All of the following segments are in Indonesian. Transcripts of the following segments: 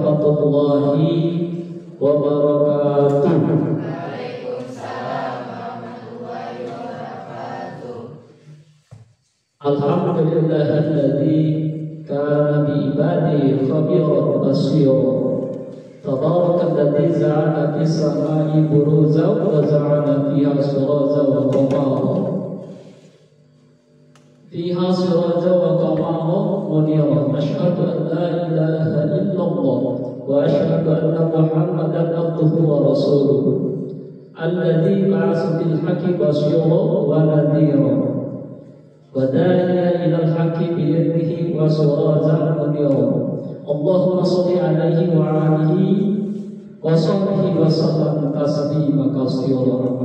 warahmatullahi wabarakatuh. Waalaikumsalam warahmatullahi wabarakatuh. Alhamdulillahilladzi kana bi ibadihi khabiran basira. Tabarakalladzii ja'ala fis samaa'i buruzan wa ja'ala fiha sirajan wa qamara. Fiha sirajan wa qamara munira. Asyhadu an la ilaha illallah wa asyhadu anna Muhammadan abduhu wa rasuluh. Alladzi ba'atha bil haqqi basyiran wa nadhira. Wa da'iyan ilal haqqi bi idnihi wa sirajan munira. Allahumma sholli alaihi wa alihi wa sahbihi wa sallam taslima katsiran.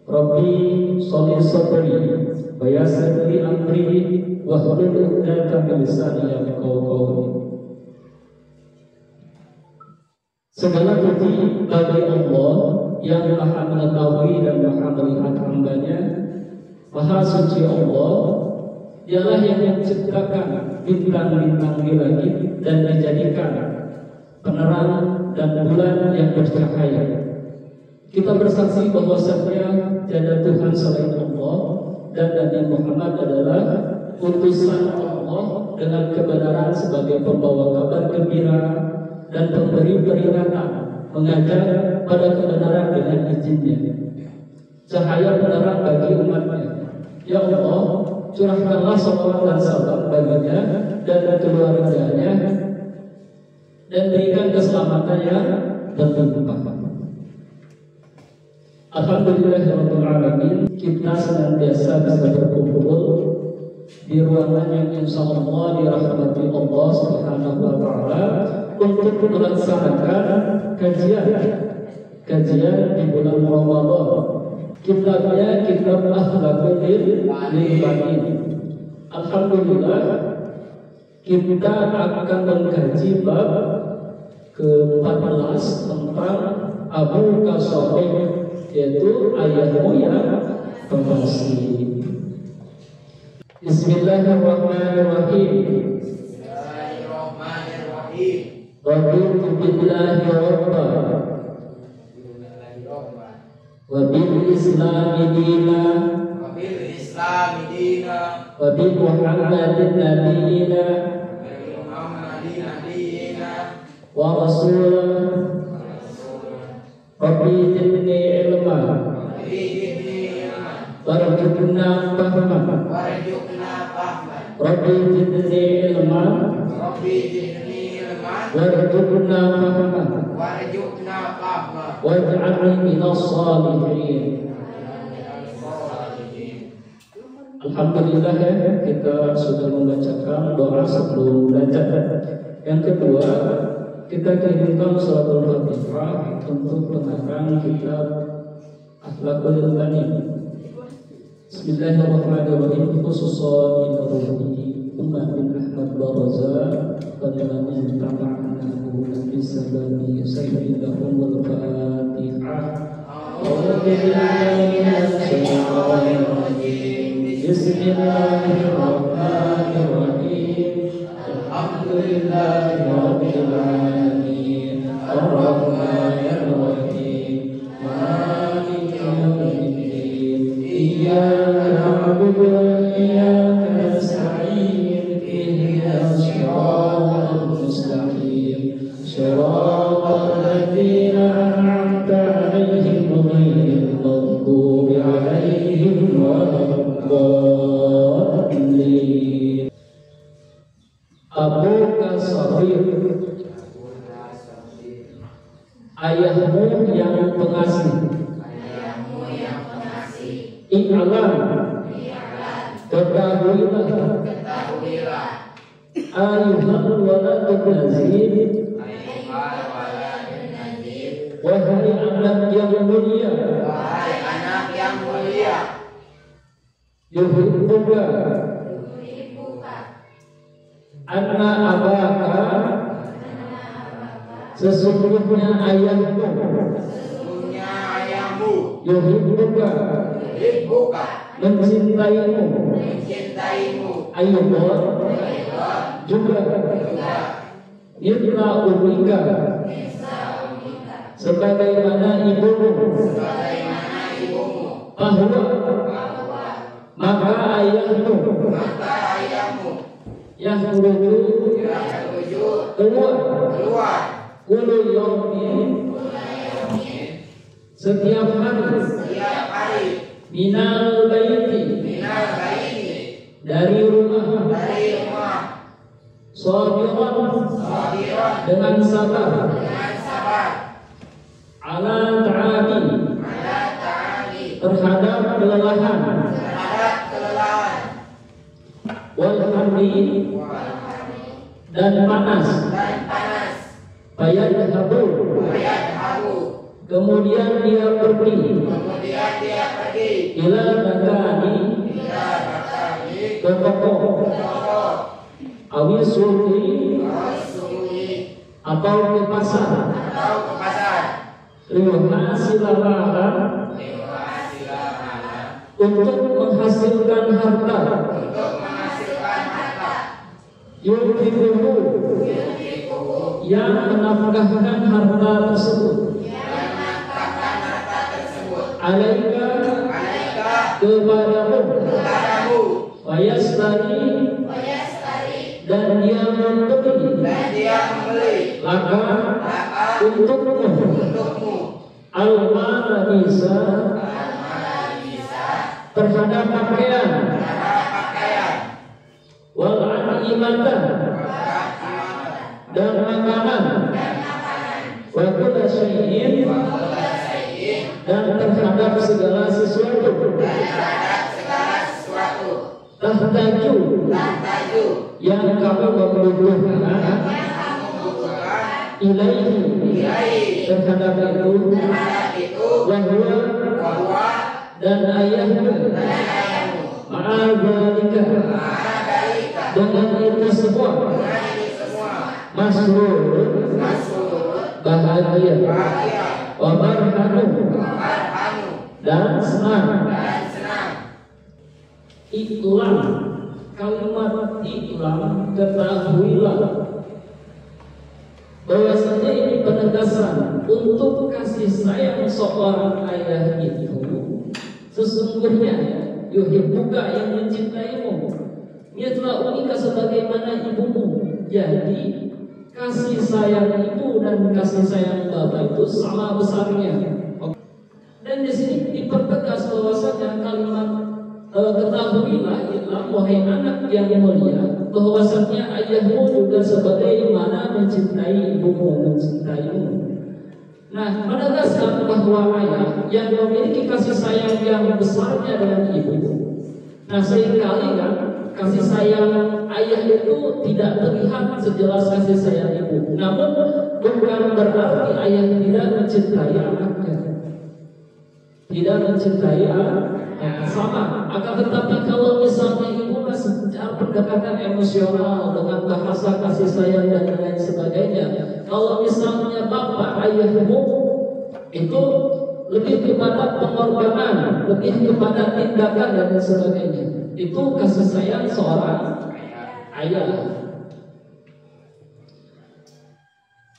Rabbi sholli sadri wa yassir li amri wa hlul 'uqdatam min lisani yafqahu qawli. Segala puji bagi Allah yang Maha mengetahui dan Maha melihat hamba-Nya. Maha suci Allah, Dialah yang menciptakan bintang-bintang di langit dan menjadikan penerang dan bulan yang bercahaya. Kita bersaksi bahwasanya tiada Tuhan selain Allah dan Nabi Muhammad adalah utusan Allah dengan kebenaran sebagai pembawa kabar gembira dan pemberi peringatan, mengajar pada kebenaran dengan izinnya, cahaya penerang bagi umatnya. Ya Allah, curahkanlah salawat dan salam baginya dan keluarganya, dan berikan keselamatan yang berlimpah. Alhamdulillahirabbil alamin, kita senantiasa bisa berkumpul di ruangan yang insyaallah dirahmati Allah Subhanahu wa taala untuk melaksanakan kajian di bulan Ramadan. Kitabnya kitab Akhlaqul Ibadah. Alhamdulillah, kita akan mengkaji bab ke-14 tentang Abu Kasohib, yaitu ayahmu yang pengasih. Bismillahirrahmanirrahim. Raditu billahi rabba wa bil islami dina wa bi Muhammadin nabiyina wa rasulah. Rabbi zidni ilma warzuqna fahma. Rabbi zidni ilma warzuqna fahma waj'alni minas shalihin. Alhamdulillah, ya, kita sudah membacakan doa sebelum belajar. Yang kedua, kita kirimkan suratul Fatihah untuk pengarang kitab Akhlaqul Ibadah. Bismillahirrahmanirrahim. Khususan ini Umar bin Ahmad Baraza pada mentama'nahu bisababi sayyidahumul Fatihah. Bismillahirrahmanirrahim. Alhamdulillahirabbil alamin. Arrahmanirrahim. Maliki yaumiddin. Iyyaka na'budu wa iyyaka nasta'in. Ihdinas siratal mustaqim. Siratal ladzina an'amta 'alaihim ghairil maghdubi 'alaihim waladdallin. Abu Kasohib, ayahmu yang pengasih. I'lam, ketahuilah, ayuhal waladun nazir, wahai anak yang mulia, yuhibbuka anna abaka, sesungguhnya ayahmu, yuhibbuka, mencintaimu, ayyuhal juga mitra umika, sebagaimana ibumu, bahwa maka ayahmu yang menuju keluar kulu yaumin setiap hari minal baiti dari rumah sabiran dengan sabar ala ta'ami terhadap kelelahan wal hamdi dan panas fayadhabu kemudian dia pergi ila makani ke toko awisuki atau ke pasar liyuhasilaha untuk menghasilkan harta yunfiquhu yang menafkahkan harta tersebut alaika kepadamu wayastari dan dia membeli laka untukmu al-marisa terhadap pakaian wal imatan dan makanan wa kullu syai'in dan terhadap segala sesuatu tahtaju yang kamu membutuhkan ilaihi terhadap itu wahwa dan ayahmu ma'adzalika dengan itu semua masrur bahagia wa marhanu dan senang. Iklam, kalimat iklam, ketahuilah bahwasanya ini penegasan untuk kasih sayang seorang ayah itu sesungguhnya yuhibbuka yang mencintaimu mitra umika sebagaimana ibumu. Jadi kasih sayang ibu dan kasih sayang bapak itu sama besarnya. Dan di sini dipertegas bahwasanya kalimat ketahuilah wahai anak yang mulia bahwasanya ayahmu juga sebagaimana mencintai ibumu mencintaimu. Nah, menegaskan bahwa ayah yang memiliki kasih sayang yang besarnya dengan ibu. Nah, seringkali kan kasih sayang ayah itu tidak terlihat sejelas kasih sayang ibu. Namun bukan berarti ayah tidak mencintai anaknya, tidak mencintai anaknya sama. Akan tetapi kalau misalnya ibu secara pendekatan emosional dengan bahasa kasih sayang dan lain sebagainya, kalau misalnya bapak ayahmu itu lebih kepada pengorbanan, lebih kepada tindakan dan lain sebagainya, itu kasih sayang seorang ayah.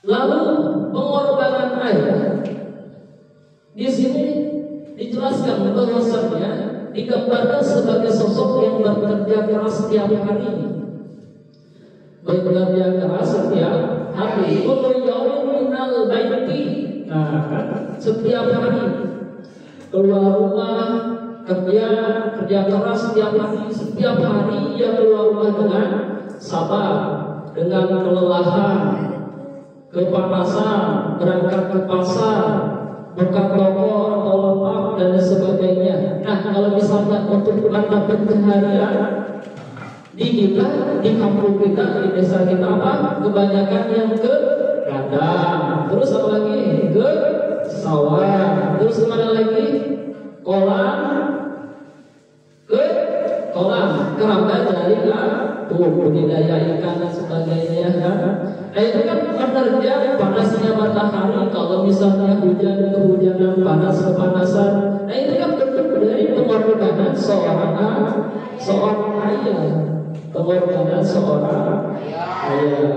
Lalu pengorbanan ayah di sini dijelaskan bahwasanya digambarkan sebagai sosok yang bekerja keras setiap hari. Bekerja keras setiap hari. Kullu yaumin minal baiti. Nah, setiap hari keluar rumah kerja keras setiap hari ia keluar rumah dengan sabar, dengan kelelahan, kepanasan, berangkat ke pasar, buka toko atau lapak dan sebagainya. Nah, kalau misalnya untuk mata pencaharian di kita, di kampung kita, di desa kita apa? Kebanyakan yang ke ladang, terus apa lagi? Ke sawah, terus kemana lagi? Kolam, ke kolam, keramba dari budidaya ikan dan sebagainya. Nah, itu kan bekerja panasnya matahari. Kalau misalnya hujan kehujanan, panas kepanasan, nah itu kan bentuk dari pengorbanan seorang ayah, pengorbanan seorang ayah.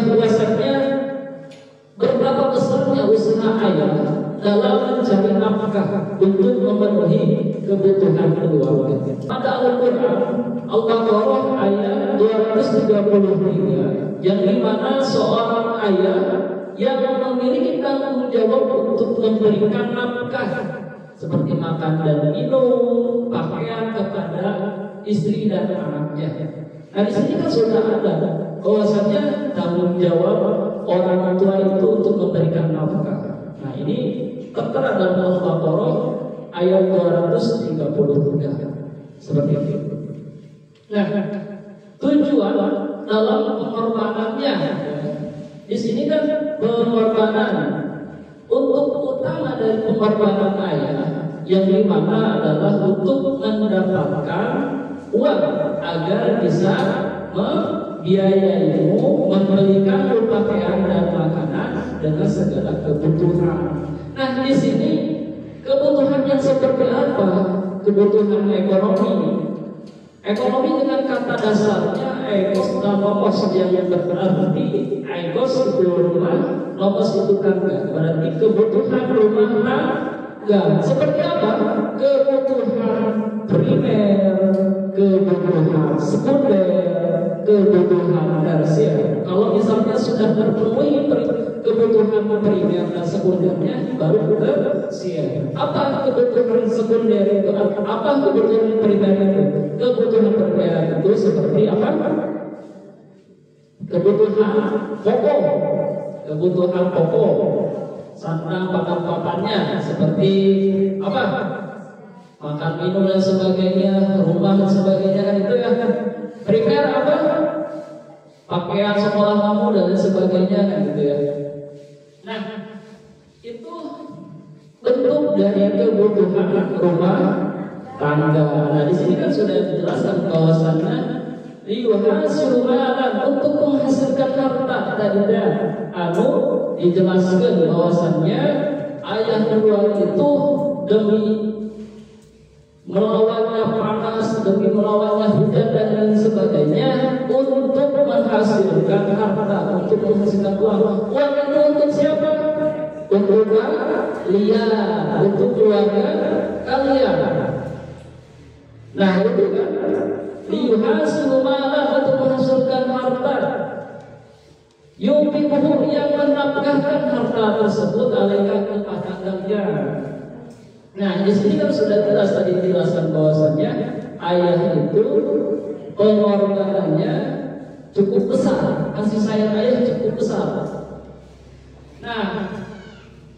bahwasanya betapa besarnya usaha ayah dalam mencari nafkah untuk memenuhi kebutuhan keluarga. Pada Al-Quran Al-Baqarah ayat 233 yang dimana seorang ayah yang memiliki tanggung jawab untuk memberikan nafkah seperti makan dan minum, pakaian kepada istri dan anaknya. Nah di sini kan sudah ada bahwasanya tanggung jawab orang tua itu untuk memberikan nafkah. Nah ini tertera dalam Al-Baqarah ayat 233 seperti itu. Nah tujuan dalam pengorbanannya di sini kan pengorbanan untuk utama dari pengorbanan ayah yang dimana adalah untuk mendapatkan uang agar bisa membiayaimu membelikan pakaian dan makanan dengan segala kebutuhan. Nah di sini kebutuhan yang seperti apa? Kebutuhan ekonomi. Ekonomi dengan kata dasarnya ekos dan nomos yang berarti ekos itu rumah, nomos itu tangga. Berarti kebutuhan rumah tangga. Seperti apa? Kebutuhan primer, kebutuhan sekunder, kebutuhan tersier. Kalau misalnya sudah terpenuhi kebutuhan primer dan sekundernya, baru tersier. Apa kebutuhan sekunder itu? Apa kebutuhan primer itu? Kebutuhan primer itu seperti apa? Kebutuhan pokok. Kebutuhan pokok. Sandang papan-papannya seperti apa? Makan minum dan sebagainya, rumah dan sebagainya kan itu ya. Primer apa? Pakaian sekolah kamu dan sebagainya kan gitu ya. Nah, itu bentuk dari kebutuhan rumah tangga. Nah, di sini kan sudah dijelaskan bahwasannya liyuhasilu malan untuk menghasilkan harta dari dijelaskan bahwasannya ayah kedua itu demi melawannya panas, demi melawannya hujan dan lain sebagainya untuk menghasilkan harta, untuk menghasilkan uang. Uang itu untuk siapa? Untuk kalian, untuk keluarga kalian. Nah itu kan liyuhasilu malan untuk menghasilkan harta. Yunfiquhu yang menafkahkan harta tersebut alaika kepada kalian. Nah, di sini kan sudah jelas tadi dijelaskan bahwasannya ayah itu pengorbanannya cukup besar, kasih sayang ayah cukup besar. Nah,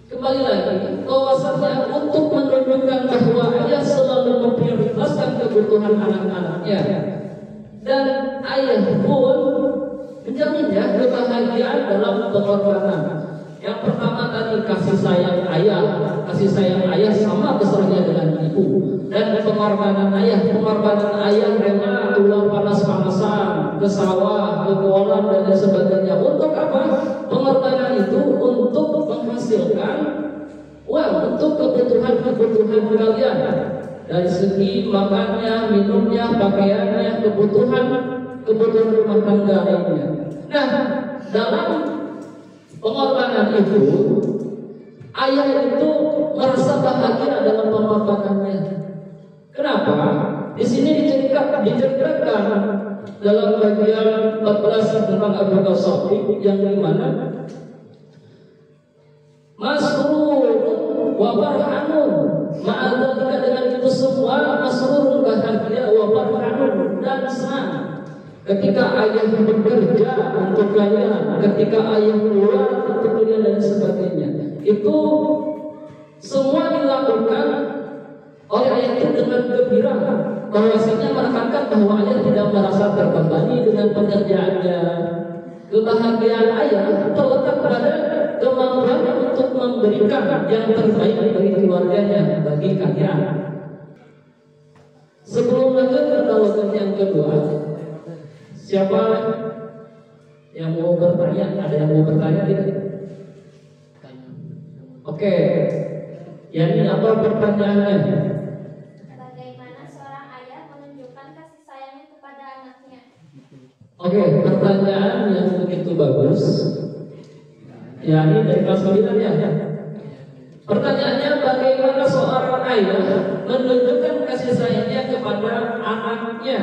kembali lagi bahwasannya untuk menunjukkan bahwa ayah selalu memprioritaskan kebutuhan anak-anaknya dan ayah pun menjaminnya kebahagiaan dalam pengorbanan. Yang pertama tadi kasih sayang ayah sama besarnya dengan ibu. Dan pengorbanan ayah rela keluar panas-panasan ke sawah, ke kolam dan lain sebagainya. Untuk apa? Pengorbanan itu untuk menghasilkan uang untuk kebutuhan kalian. Dari segi makannya, minumnya, pakaiannya, kebutuhan rumah tangga lainnya. Nah, dalam pengorbanan itu, ayah itu merasa bahagia dalam pengorbanannya. Kenapa? Di sini diceritakan dalam bagian 14 tentang Abu Qasab yang dimana masrurun wa farhanun, ma'adzalika dengan itu semua masrurun bahagia wa farhanun dan senang. Ketika ayah bekerja untuk kalian, ketika ayah keluar untuk kalian dan sebagainya, itu semua dilakukan oleh ayah itu dengan gembira. Bahwasanya menekankan bahwa ayah tidak merasa terbebani dengan pekerjaannya. Kebahagiaan ayah terletak pada kemampuan untuk memberikan yang terbaik bagi keluarganya, bagi kalian. Sebelum lanjut ke bagian yang kedua, siapa yang mau bertanya? Ada yang mau bertanya tidak? Oke. Yani apa pertanyaannya? Bagaimana seorang ayah menunjukkan kasih sayangnya kepada anaknya? Oke, pertanyaan yang begitu bagus. Ya, ini dari kelas 9 ya. Pertanyaannya, bagaimana seorang ayah menunjukkan kasih sayangnya kepada anaknya?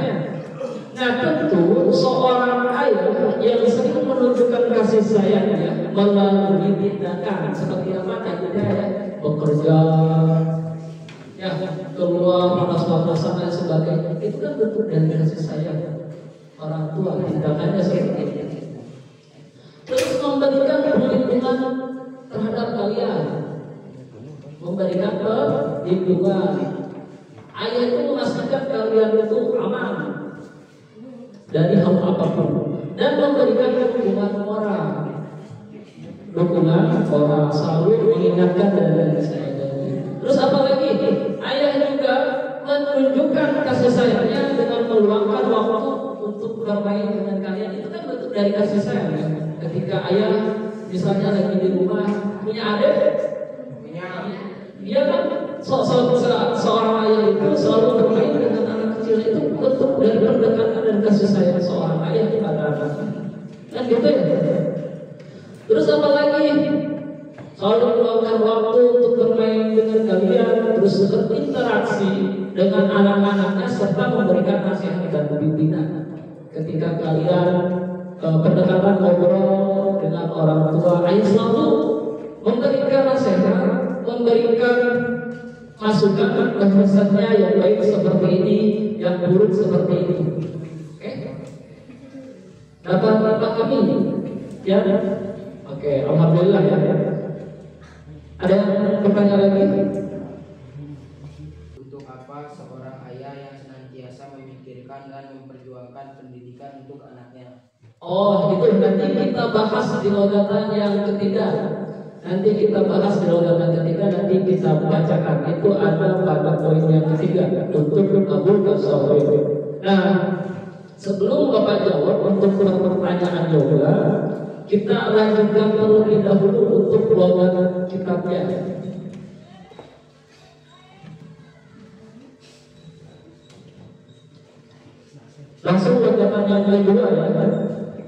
Nah, tentu seorang ayah yang sering menunjukkan kasih sayangnya melalui tindakan seperti apa tadi ya, bekerja, ya keluar panas-panasan dan sebagainya, itu kan bentuk dari kasih sayang orang tua. Tindakannya seperti itu. Terus memberikan perlindungan terhadap kalian, memberikan perlindungan. Ayah itu memastikan kalian itu aman dari hal apapun dan memberikan dukungan moral. Dukungan orang selalu mengingatkan dan sayang. Terus apa lagi? Ayah juga menunjukkan kasih sayangnya dengan meluangkan waktu untuk bermain dengan kalian. Itu kan bentuk dari kasih sayang. Ketika ayah misalnya lagi di rumah punya adik, dia kan seorang ayah itu selalu bermain dengan anak kecil. Itu bentuk dari pendekatan dan kasih sayang seorang ayah kepada anaknya. Kan gitu ya. Terus apa lagi? Selalu meluangkan waktu untuk bermain dengan kalian, terus berinteraksi dengan anak-anaknya serta memberikan nasihat dan bimbingan. Ketika kalian pendekatan ngobrol dengan orang tua, ayah selalu memberikan nasihat, memberikan masukan bahwasanya yang baik seperti ini, yang buruk seperti ini. Oke? Dapat kami? Ya? Oke, alhamdulillah ya. Ada pertanyaan lagi? Untuk apa seorang ayah yang senantiasa memikirkan dan memperjuangkan pendidikan untuk anaknya? Oh, itu nanti kita bahas di logatan yang ketiga. Nanti kita bahas di logatan ketiga, nanti kita bacakan. Itu ada pada poin yang ketiga untuk kabul tasawuf. Nah, sebelum Bapak jawab untuk pertanyaan juga, kita lanjutkan terlebih dahulu untuk logat kitabnya. Langsung logatan yang kedua ya.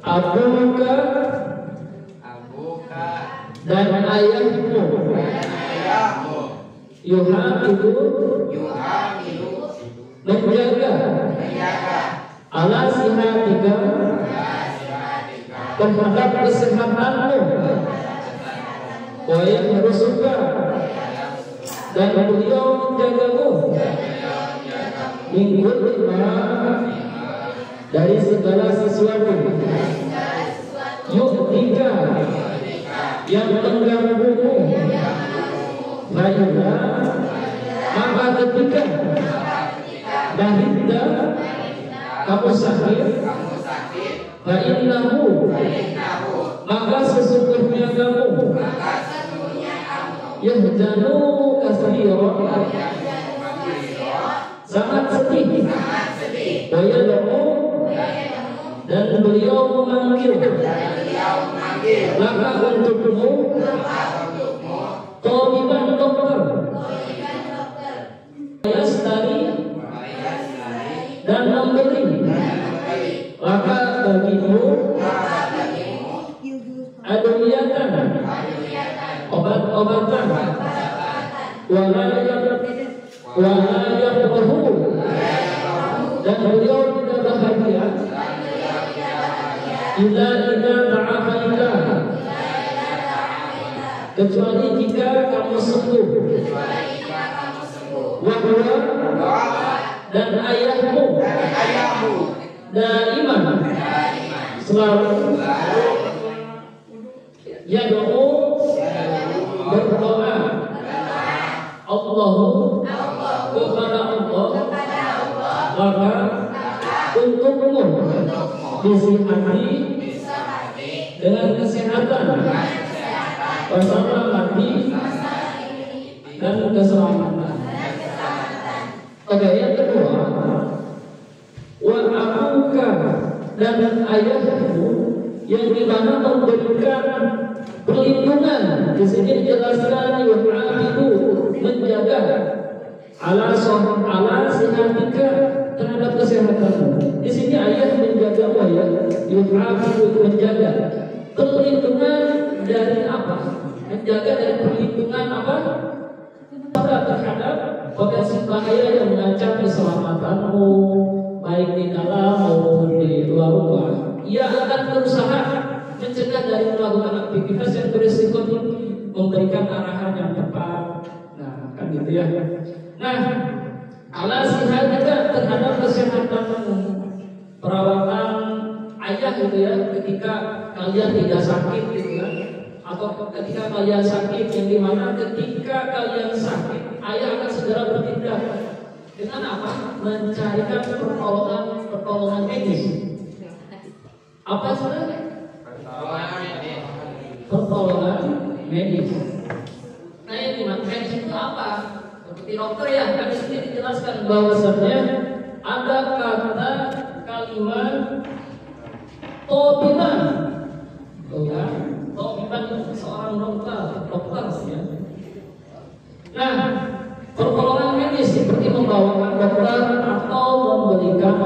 Abuka dan ayahmu yuhamidu menjaga ala sihatika terhadap kesehatanmu, wa yahrusuka dan beliau menjagamu min kulli ma dari segala sesuatu yu'tika yang mengganggumu, fa'idha maka ketika dahida kamu sakit, fa'innahu maka sesungguhnya kamu yahjanu kasiro sangat sedih, wa yad'u dan beliau memanggil maka untukmu tabiban dokter yastari dan memberi maka bagimu adwiyatan obat-obatan wala yakrahu dan beliau tidak bahagia illa ta'afaita kecuali jika kamu sembuh, wahwa dan ayahmu daiman selalu yad'u berdoa Allahu kepada Allah maka untukmu disihati dengan kesehatan, bersama mati dan keselamatan. Oke, yang kedua, wa abuka dan ayahmu yang dimana memberikan perlindungan. Di sini dijelaskan yu'amidu menjaga ala sihatika terhadap kesehatanmu. Di sini ayah menjaga ya, yu'amidu menjaga perlindungan dari apa? terhadap potensi bahaya yang mengancam keselamatanmu, baik di dalam maupun di luar rumah. Ia akan berusaha mencegah dari melakukan aktivitas yang berisiko tinggi, memberikan arahan yang tepat. Nah, kan gitu ya. Nah, ala sihat juga terhadap kesehatanmu, perawatan ayah gitu ya, ketika kalian tidak sakit gitu ya, atau ketika kalian sakit, yang dimana ketika kalian sakit ayah akan segera bertindak dengan apa? Mencarikan pertolongan medis. Apa sebenarnya? Pertolongan medis. Nah, yang dimana medis itu apa? Seperti dokter ya, kan di sini dijelaskan bahwasannya ada kata kalimat tobiban. Tobiban itu seorang dokter ya. Nah, pertolongan medis seperti membawakan dokter atau memberikan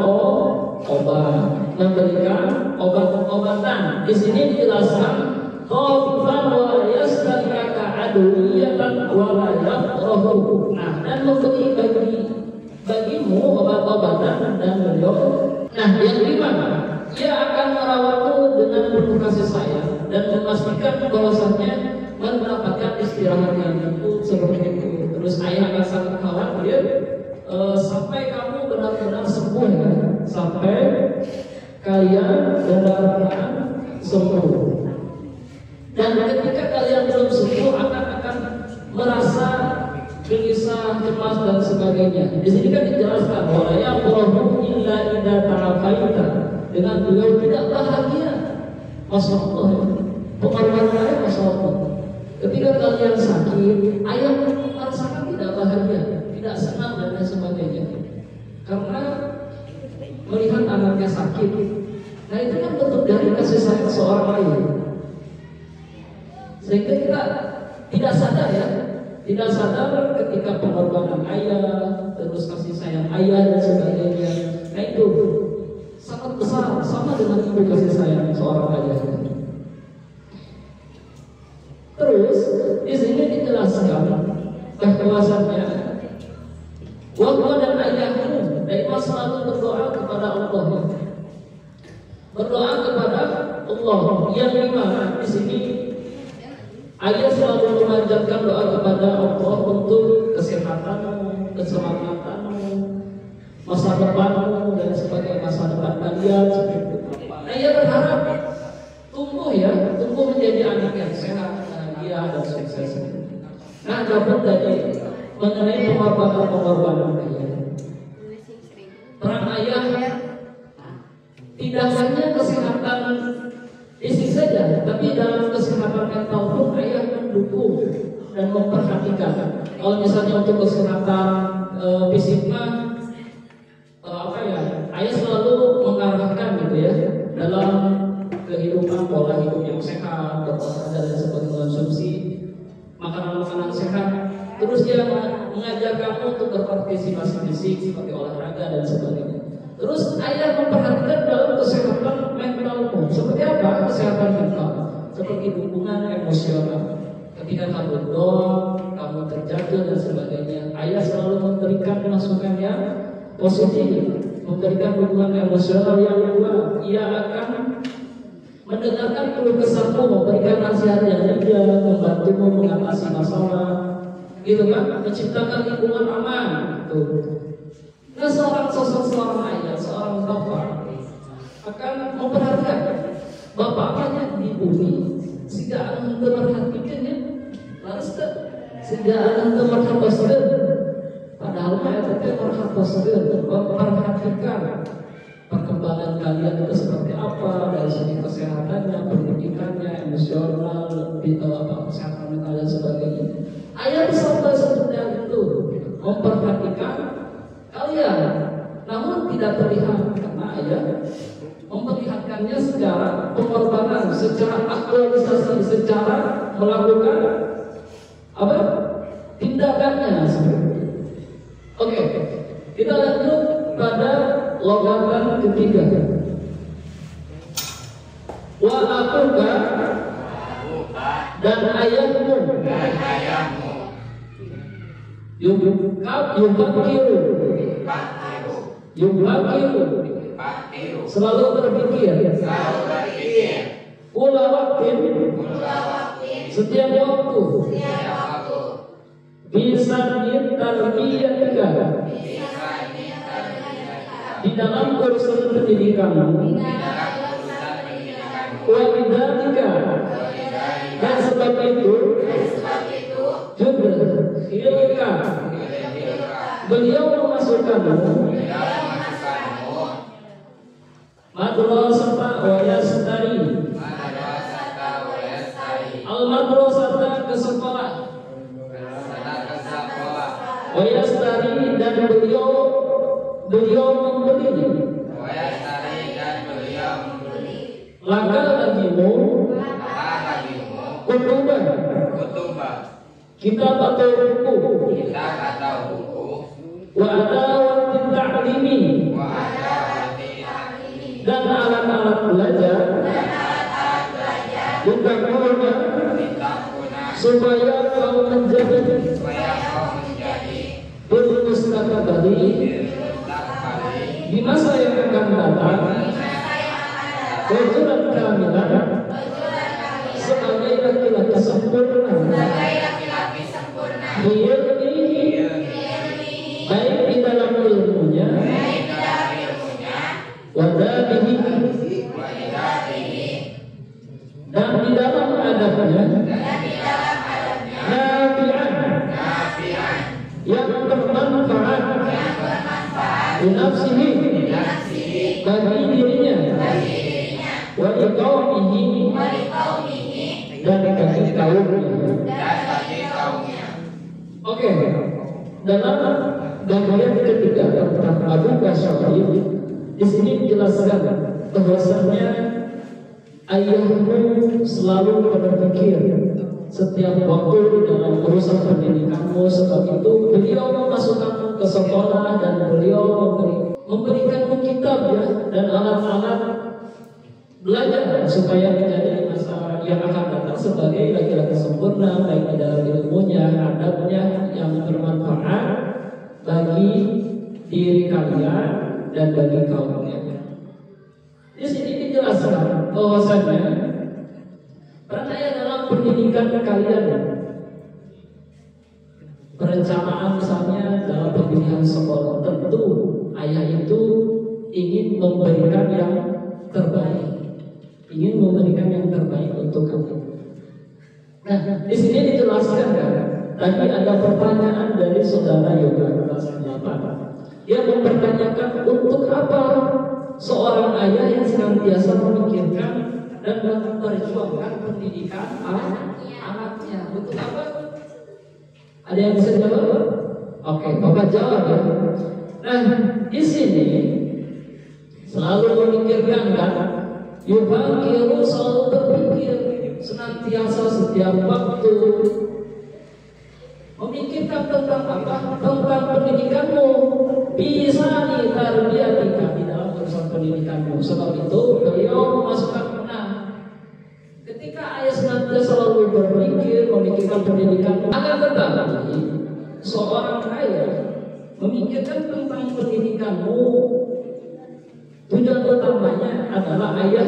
obat, memberikan obat-obatan. Di sini dijelaskan tobiban wa yastaraka adwiyatan wa la yaqrahu. Nah, dan memberi bagimu obat-obatan dan beliau. Nah, yang dimana ia akan merawatmu dengan penuh kasih sayang dan memastikan bahwasannya mendapatkan istirahat yang cukup seperti itu. Terus ayah akan sangat khawatir sampai kamu benar-benar sembuh ya, sampai kalian benar-benar sembuh. Dan ketika kalian belum sembuh akan merasa gelisah, cemas dan sebagainya. Di sini kan dijelaskan bahwa ya Allahu illa idza ta'afaita, dengan beliau tidak bahagia. Masya Allah, pengorbanan Masya Allah. Ketika kalian sakit, ayah merasakan tidak bahagia, tidak senang dan lain sebagainya, karena melihat anaknya sakit. Nah, itu kan bentuk dari kasih sayang seorang ayah. Sehingga kita tidak sadar ya, tidak sadar ketika pengorbanan ayah, terus kasih sayang ayah dan sebagainya. Nah, itu sangat besar, sama dengan ibu kasih sayang seorang ayah. Terus di sini dijelaskan bahwasannya wahwa dan ayahmu daima selalu berdoa kepada Allah, berdoa kepada Allah, yang dimana di sini ayah selalu memanjatkan doa kepada Allah untuk kesehatanmu, keselamatanmu, masa depanmu dan sebagai masa depan kalian. Nah, ia berharap tumbuh menjadi anak yang sehat, bahagia dan sukses. Nah, dapat dari mengenai pengorbanan ayah. Peran ayah tidak hanya kesehatan fisik saja, tapi dalam kesehatan mental pun ayah mendukung dan memperhatikan. Kalau misalnya untuk kesehatan fisik ayah selalu mengarahkan gitu ya, dalam kehidupan pola hidup yang sehat, berolahraga dan sebagainya, konsumsi makanan-makanan sehat. Terus dia mengajak kamu untuk berpartisipasi fisik seperti olahraga dan sebagainya. Terus ayah memperhatikan dalam kesehatan mentalmu. Seperti apa kesehatan mental? Seperti dukungan emosional. Ketika kamu down, kamu terjaga dan sebagainya, ayah selalu memberikan masukan yang positif, memberikan dukungan emosional yang kuat. Ia akan mendengarkan keluh kesahmu, memberikan nasihat yang bijak, membantumu mengatasi masalah, gitu kan, menciptakan lingkungan aman. Nah, seorang ayah, seorang bapak akan memperhatikan bapaknya di bumi, sehingga akan memperhatikannya, lalu sehingga akan memperhatikan. Padahal itu memperhatikan perkembangan kalian itu seperti apa dari segi kesehatannya, pendidikannya, emosional, kesehatan mental dan sebagainya. Ayah sampai seperti itu memperhatikan kalian, namun tidak terlihat karena ayah memperlihatkannya secara pengorbanan, secara aktualisasi, secara melakukan tindakannya. Oke, kita lanjut pada logatan ketiga. Wa akuka, dan ayahmu. Yubakiru selalu berpikir Kula waktin setiap waktu bisa ditarbiyatika di dalam kursus pendidikanmu wabidalika dan sebab itu juga hilka beliau memasukkanmu madrasata wa yastari al-madrasata ke sekolah wa yastari dan beliau membeli laka bagimu kutubah kitab atau buku wa adawat ta'limi dan alat-alat belajar ditakuna supaya kau menjadi bermustakabali di masa yang akan datang rajulan kamilan sebagai laki-laki sempurna baik di dalam ilmunya wadabihi dan di dalam adabnya nafi'an yang bermanfaat binafsihi bagi dirinya wa liqaumihi dan bagi kaumnya. Oke, dalam bagian ketiga tentang Abu Ghazali di sini dijelaskan bahwasanya ayahmu selalu berpikir setiap waktu dalam urusan pendidikanmu, sebab itu beliau memasukkanmu ke sekolah dan beliau memberikanmu kitab ya dan alat-alat belajar supaya menjadi masa yang akan datang sebagai laki-laki sempurna baik di dalam ilmunya, adabnya yang bermanfaat bagi diri kalian dan bagi kaumnya. Di sini dijelaskan bahwasanya percaya dalam pendidikan kalian, perencanaan misalnya dalam pemilihan sekolah, tentu ayah itu ingin memberikan yang terbaik, ingin memberikan yang terbaik untuk kamu. Nah, di sini dijelaskan kan, tadi ada pertanyaan dari saudara Yoga kelas 8. Dia mempertanyakan untuk apa seorang ayah yang senantiasa memikirkan dan memperjuangkan pendidikan anaknya. Untuk apa? Ada yang bisa jawab? Oke, Bapak jawab ya. Nah, di sini selalu memikirkan kan, Yubakiru selalu berpikir senantiasa setiap waktu memikirkan tentang apa? Tentang pendidikanmu. Bisa ditarbiyatika di dalam urusan pendidikanmu. Sebab itu beliau memasukkan ketika ayah senantiasa selalu berpikir memikirkan pendidikanmu. Akan tetapi seorang ayah memikirkan tentang pendidikanmu, tujuan utamanya adalah ayah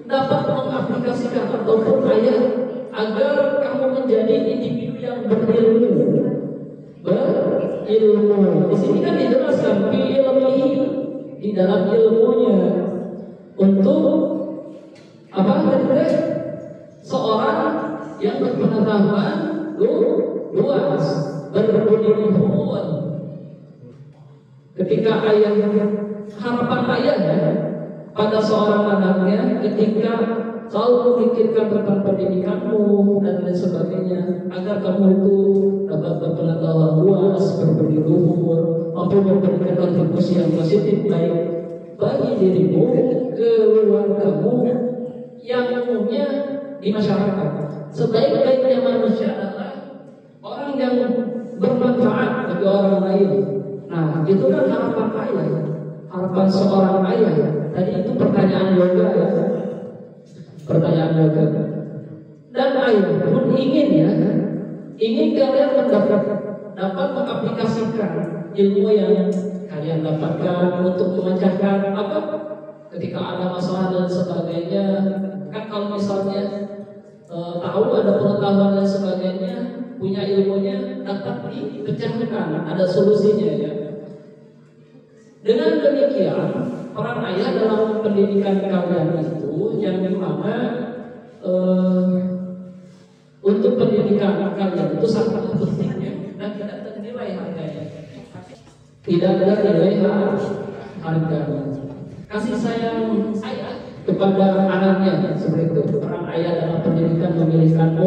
dapat mengaplikasikan ataupun ayah agar kamu menjadi individu yang berilmu. Di sini kan dijelaskan ilmihi di dalam ilmunya untuk apa? Seorang yang berpengetahuan luas, berbudi luhur. Ketika ayah, harapan ayah pada seorang anaknya ketika selalu memikirkan tentang pendidikanmu dan lain sebagainya, agar kamu itu dapat berpengetahuan luas, berbudi luhur, mampu memberikan kontribusi yang positif baik bagi dirimu, keluargamu, yang umumnya di masyarakat. Sebaik-baiknya manusia adalah orang yang bermanfaat bagi orang lain. Nah, itu kan harapan ayah, harapan seorang ayah. Tadi itu pertanyaan Yoga ya, pertanyaan Yoga. Dan ayah pun ingin ya ingin kalian dapat mengaplikasikan ilmu yang kalian dapatkan untuk memecahkan apa ketika ada masalah dan sebagainya. Kan kalau misalnya tahu ada pengetahuan dan sebagainya, punya ilmunya dapat dipecahkan, ada solusinya ya. Dengan demikian, peran ayah dalam pendidikan kalian itu yang dimana untuk pendidikan kalian itu sangat pentingnya dan tidak ternilai harganya. Tidak ada nilai harganya. Kasih sayang ayah kepada anaknya seperti itu. Peran ayah dalam pendidikan memilihkan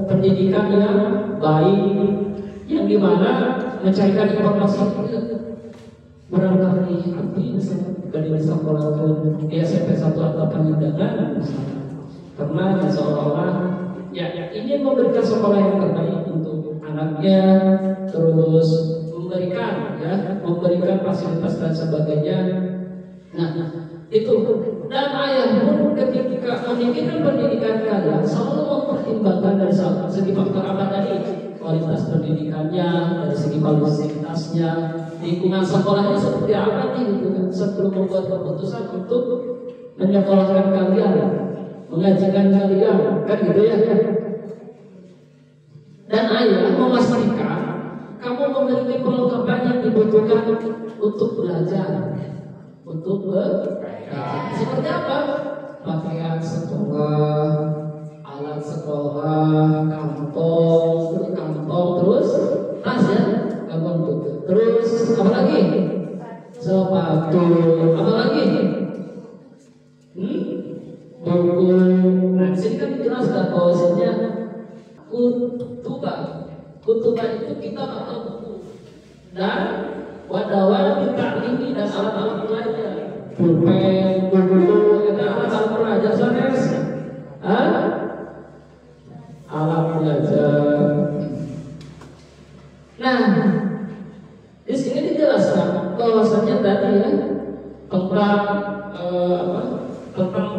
pendidikan yang baik, yang dimana mencarikan informasi. Barangkali abdi dari sekolahkan di SMP 1 atau pendidikan karena seolah-olah ya ingin memberikan sekolah yang terbaik untuk anaknya, terus memberikan fasilitas dan sebagainya. Nah itu, dan ayah pun ketika memikirkan pendidikan kalian selalu mempertimbangkan dari segi faktor apa tadi, kualitas pendidikannya, dari segi fasilitasnya, lingkungan sekolahnya seperti apa nih gitu kan, sebelum membuat keputusan untuk menyekolahkan kalian, mengajarkan kalian, kan gitu ya. Dan ayah memastikan kamu memiliki perlengkapan yang dibutuhkan untuk belajar, seperti apa? Pakaian sekolah, alat sekolah, kantong, terus tas ya, terus apa lagi? Sepatu, apa lagi? Buku. Nah, sini kan dijelaskan bahwasanya kutubah itu kitab atau buku, dan wadawan ta'limi dan alat-alat belajar, pulpen, buku, itu alat-alat belajar sanes, alat belajar. Nah, di sini dijelaskan bahwasanya tadi ya tentang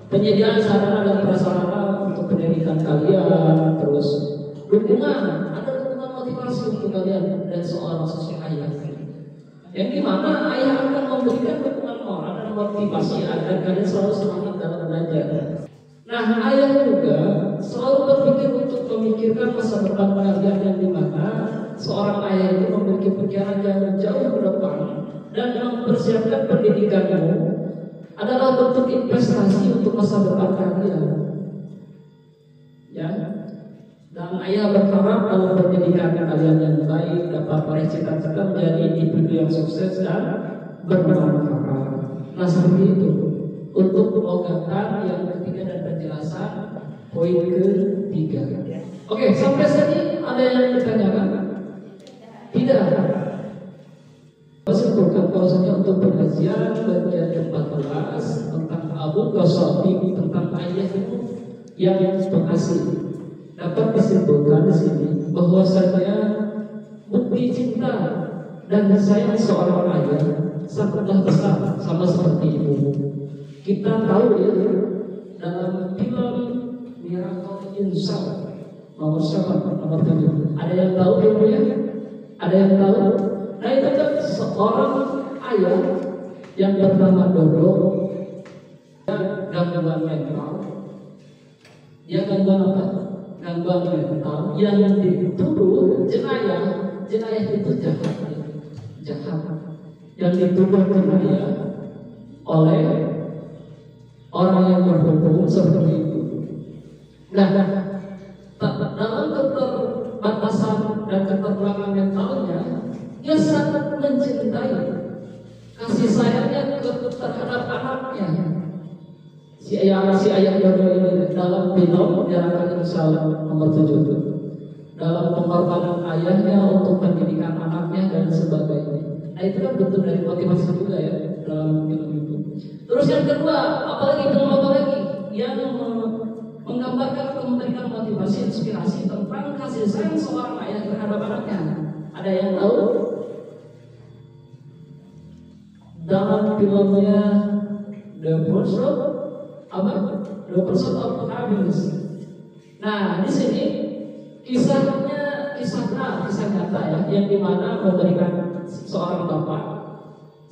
penyediaan sarana dan prasarana untuk pendidikan kalian, terus dukungan, ada dukungan motivasi untuk kalian dan seorang sosok ayah, yang dimana ayah akan memberikan dukungan moral dan motivasi agar kalian selalu semangat dalam belajar. Nah, ayah juga selalu berpikir untuk memikirkan masa depan kalian, yang dimana seorang ayah itu memiliki pikiran yang jauh ke depan dan mempersiapkan pendidikanmu adalah bentuk investasi untuk masa depan kalian. Ya. Dan ayah berharap dalam pendidikan kalian yang baik dapat meraih cita-cita menjadi individu yang sukses dan bermanfaat. Nah, seperti itu. Untuk pelonggaran yang ketiga dan penjelasan poin ketiga. Oke, sampai sini ada yang ditanyakan? Tidak. Sebutkan bahwasanya untuk pengajian bagian 14 tentang Abu Ghazali, tentang ayah itu yang penghasil, dapat disimpulkan di sini bahwasanya bukti cinta dan sayang seorang ayah sangatlah besar, sama seperti ibu. Kita tahu ya, dalam film Miracle in Cell nomor 7, ada yang tahu filmnya? Ada yang tahu? Nah, itu kan seorang ayah yang bernama Dodo, gangguan mental. Dia gangguan apa? Gangguan mental yang dituduh jenayah itu jahat. Yang dituduh jenayah oleh orang yang berhukum seperti itu. Nah, dalam keterbatasan dan keterbelakangan mentalnya, dia sangat mencintai, kasih sayangnya terhadap anaknya. Si ayah Dodo ini dalam film Miracle in Cell nomor 7, dalam pengorbanan ayahnya untuk pendidikan anaknya dan sebagainya. Nah, itu kan bentuk dari motivasi juga ya dalam film itu. Terus yang kedua, apalagi yang menggambarkan, memberikan motivasi, inspirasi tentang kasih sayang seorang ayah terhadap anaknya. Ada yang tahu? Dalam filmnya The Pursuit of Happiness. Nah, di sini kisahnya kisah nyata ya, yang dimana memberikan seorang bapak,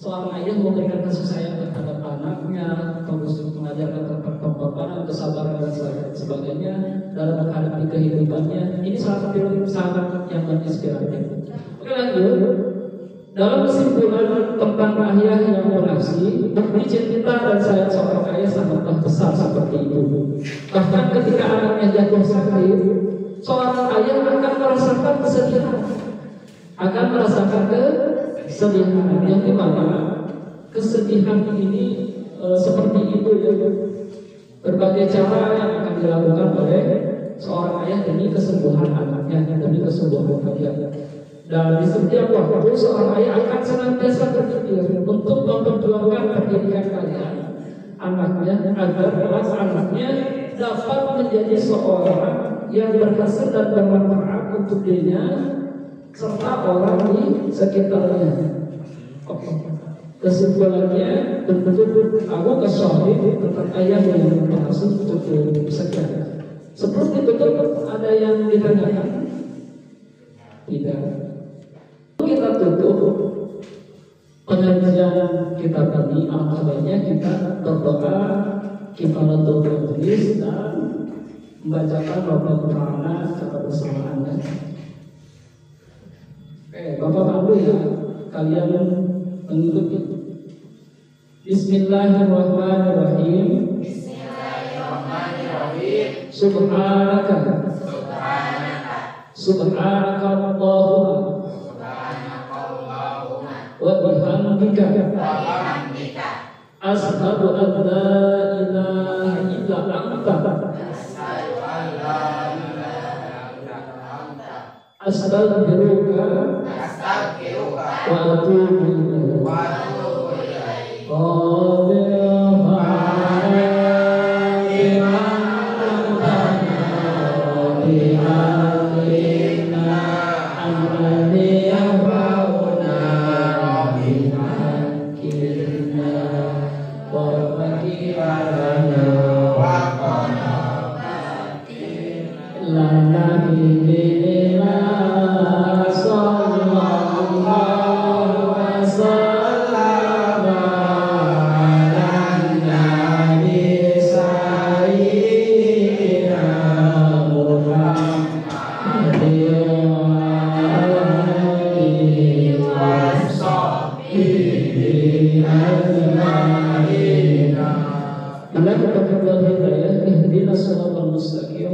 seorang ayah memberikan kasih sayang terhadap anaknya, terus mengajarkan tentang kepaparan, kesabaran dan sebagainya dalam menghadapi kehidupannya. Ini salah satu film sangat yang menginspiratif. Oke, lanjut. Dalam kesimpulan tentang ayah yang mengasihi, bukti cinta dan sayang seorang ayah sangatlah besar seperti itu. Bahkan ketika anaknya jatuh sakit, seorang ayah akan merasakan kesedihan, yang dimana kesedihan ini seperti itu ya. Berbagai cara yang akan dilakukan oleh seorang ayah demi kesembuhan anaknya, demi kesembuhan anaknya. Dan di setiap waktu seorang ayah akan senantiasa berpikir untuk memperjuangkan pendidikan kalian anaknya agar kelak anaknya dapat menjadi seorang yang berhasil dan bermanfaat untuk dirinya serta orang di sekitarnya. Kesimpulannya, bentuk aku kesyahid tentang ayah yang berhasil cukup sekian. Seperti betul ada yang ditanyakan? Tidak. Kita tutup pengajian kita tadi, alangkah baiknya kita berdoa, kifaratul majlis dan membacakan Rabbul Ta'ala secara bersamaan. Bapak Ibu ya, kalian mengikuti. Bismillahirrahmanirrahim. Bismillahirrahmanirrahim. Subhanaka Allahumma wa bihamdika asyhadu an la ilaha illa anta astaghfiruka wa atubu ilaik.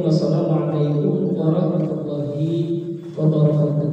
Wassalamualaikum warahmatullahi wabarakatuh.